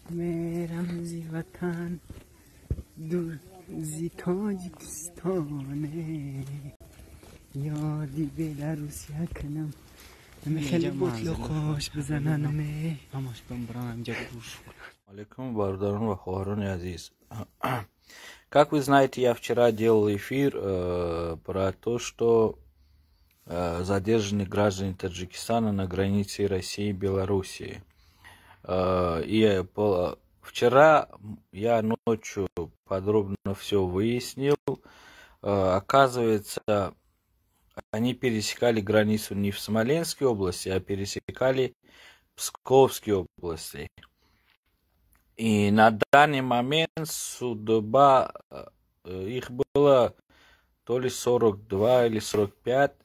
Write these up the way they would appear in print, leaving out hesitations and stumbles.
مهرم زی وطن دور زی تاجیکستانه یادی بلاروسیا کنم خیلی بطل خوش بزننمه هماش برام اینجا گوش Алейкум, бардарон ва хохорони азиз. Как вы знаете, я вчера делал эфир про то, что задержаны граждане Таджикистана на границе России и Белоруссии. И вчера я ночью подробно все выяснил. Оказывается, они пересекали границу не в Смоленской области, а пересекали в Псковской области. И на данный момент судьба их было то ли 42 или 45.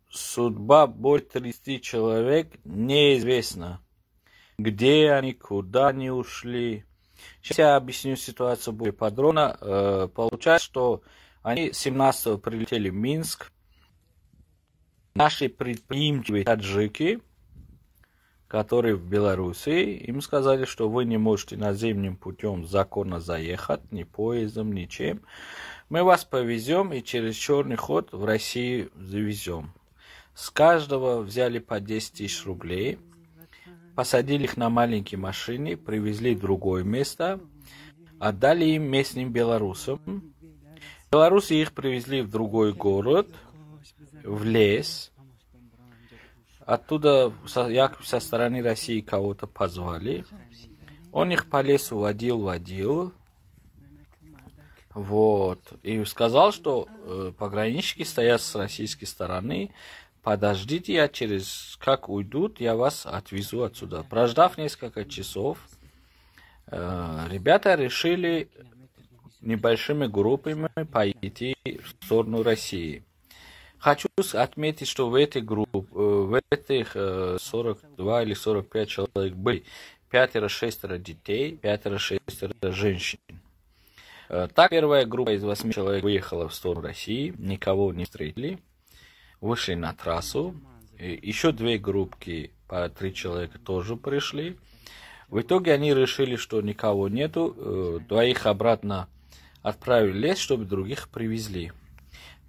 Судьба более 30 человек неизвестна. Где они, куда они ушли. Сейчас я объясню ситуацию более подробно. Получается, что они 17-го прилетели в Минск. Наши предприимчивые таджики, которые в Беларуси, им сказали, что вы не можете наземным путем законно заехать, ни поездом, ничем. Мы вас повезем и через черный ход в Россию завезем. С каждого взяли по 10 тысяч рублей, посадили их на маленькие машины, привезли в другое место, отдали им местным белорусам. Белорусы их привезли в другой город, в лес. Оттуда, якобы со стороны России, кого-то позвали. Он их по лесу водил. Вот. И сказал, что пограничники стоят с российской стороны. Подождите, я как уйдут, я вас отвезу отсюда. Прождав несколько часов, ребята решили небольшими группами пойти в сторону России. Хочу отметить, что в этих 42 или 45 человек были 5-6 детей, 5-6 женщин. Так, первая группа из 8 человек выехала в сторону России, никого не встретили, вышли на трассу. Еще 2 группки, по 3 человека тоже пришли. В итоге они решили, что никого нету, 2 обратно отправили в лес, чтобы других привезли.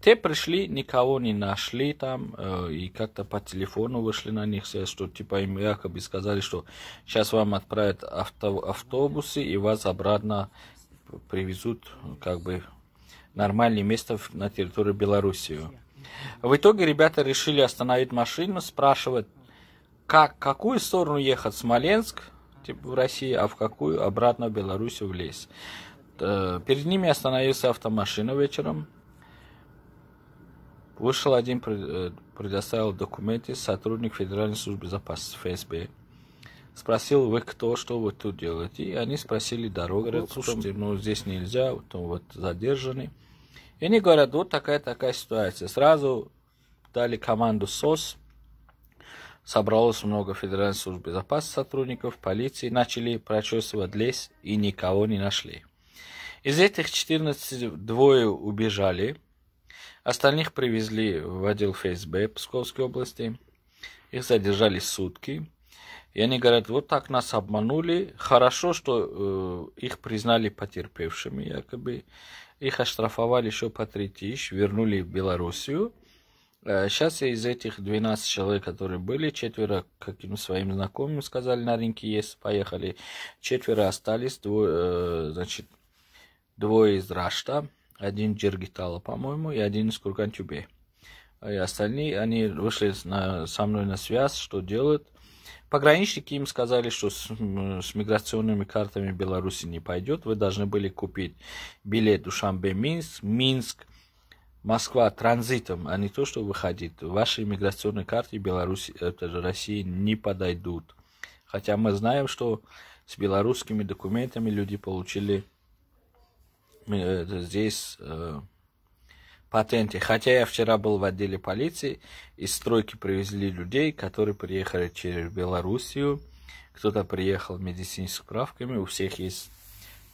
Те пришли, никого не нашли там, и как-то по телефону вышли на них, что типа им якобы сказали, что сейчас вам отправят автобусы и вас обратно привезут как бы нормальное место на территории Белоруссии. В итоге ребята решили остановить машину, спрашивать, какую сторону ехать, Смоленск, типа в России, а в какую обратно в Белоруссию, в лес. Перед ними остановился автомашина вечером. Вышел один, предоставил документы, сотрудник Федеральной службы безопасности ФСБ. Спросил, вы кто, что вы тут делаете? И они спросили дорогу. Говорят, слушайте, здесь нельзя, вот задержаны. И они говорят, вот такая ситуация. Сразу дали команду СОС. Собралось много Федеральной службы безопасности сотрудников, полиции. Начали прочесывать лес и никого не нашли. Из этих 14 двое убежали. Остальных привезли в отдел ФСБ Псковской области. Их задержали сутки. И они говорят, вот так нас обманули. Хорошо, что их признали потерпевшими, якобы. Их оштрафовали еще по 3 тысячи, вернули в Белоруссию. Сейчас из этих 12 человек, которые были, 4 каким своим знакомым сказали, на рынке есть, поехали. 4 остались, 2 из Рашта. 1 Джергитала, по-моему, и 1 из Курган-Тюбе. И остальные, они вышли со мной на связь, что делают. Пограничники им сказали, что с миграционными картами Беларуси не пойдет. Вы должны были купить билет Душанбе-Минск, Минск, Москва транзитом, а не то, что выходит. Ваши миграционные карты Беларуси, России не подойдут. Хотя мы знаем, что с белорусскими документами люди получили здесь патенты. Хотя я вчера был в отделе полиции, из стройки привезли людей, которые приехали через Белоруссию. Кто-то приехал с медицинскими справками, у всех есть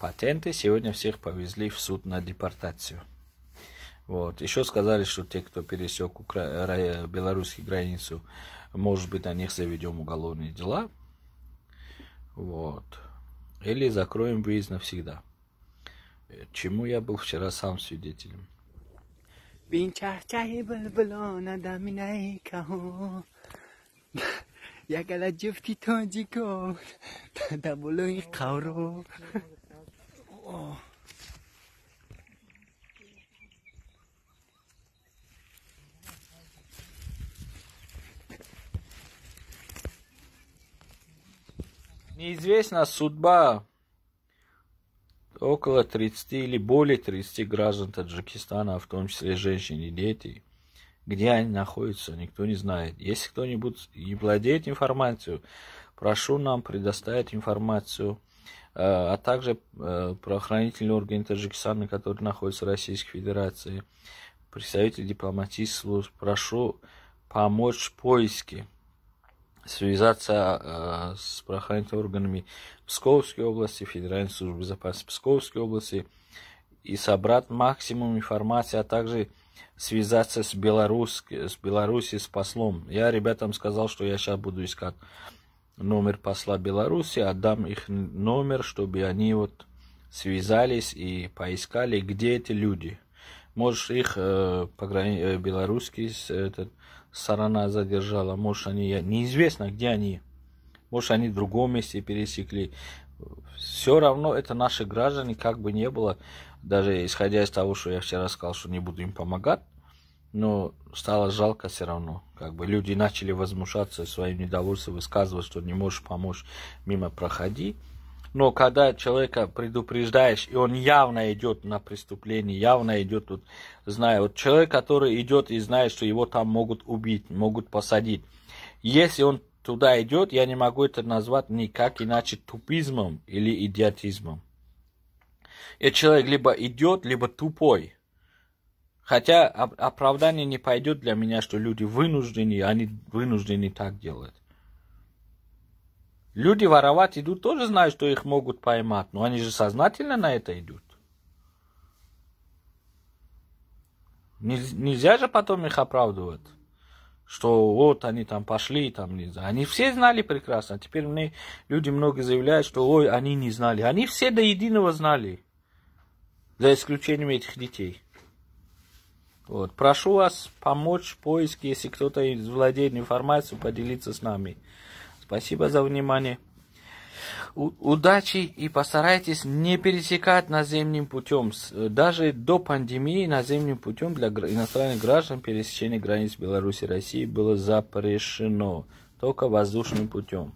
патенты. Сегодня всех повезли в суд на депортацию. Вот. Еще сказали, что те, кто пересек белорусскую границу, может быть, на них заведем уголовные дела. Вот. Или закроем выезд навсегда. Чему я был вчера сам свидетелем. Неизвестна судьба около 30 или более 30 граждан Таджикистана, в том числе женщин и дети. Где они находятся, никто не знает. Если кто-нибудь не владеет информацией, прошу нам предоставить информацию, а также правоохранительные органы Таджикистана, которые находятся в Российской Федерации, представители дипломатических служб, прошу помочь в поиске, связаться с правоохранительными органами Псковской области, Федеральной службы безопасности Псковской области и собрать максимум информации, а также связаться с Беларусью, с послом. Я ребятам сказал, что я сейчас буду искать номер посла Беларуси, отдам их номер, чтобы они вот связались и поискали, где эти люди. Может, их белорусский сторона задержала, может, они, неизвестно, где они. Может, они в другом месте пересекли. Все равно это наши граждане, как бы не было, даже исходя из того, что я вчера сказал, что не буду им помогать, но стало жалко все равно. Как бы люди начали возмущаться, своим недовольством высказывать, что не можешь помочь, мимо проходи. Но когда человека предупреждаешь, и он явно идет на преступление, явно идет, вот, зная, вот человек, который идет и знает, что его там могут убить, могут посадить. Если он туда идет, я не могу это назвать никак иначе тупизмом или идиотизмом. И человек либо идет, либо тупой. Хотя оправдание не пойдет для меня, что люди вынуждены, они вынуждены так делать. Люди воровать идут, тоже знают, что их могут поймать, но они же сознательно на это идут. Нельзя же потом их оправдывать, что вот они там пошли, там не знаю. Они все знали прекрасно. Теперь мне люди много заявляют, что ой, они не знали. Они все до единого знали, за исключением этих детей. Вот. Прошу вас помочь в поиске, если кто-то владеет информацией, поделиться с нами. Спасибо за внимание. Удачи и постарайтесь не пересекать наземным путем. Даже до пандемии наземным путем для иностранных граждан пересечение границ Беларуси и России было запрещено. Только воздушным путем.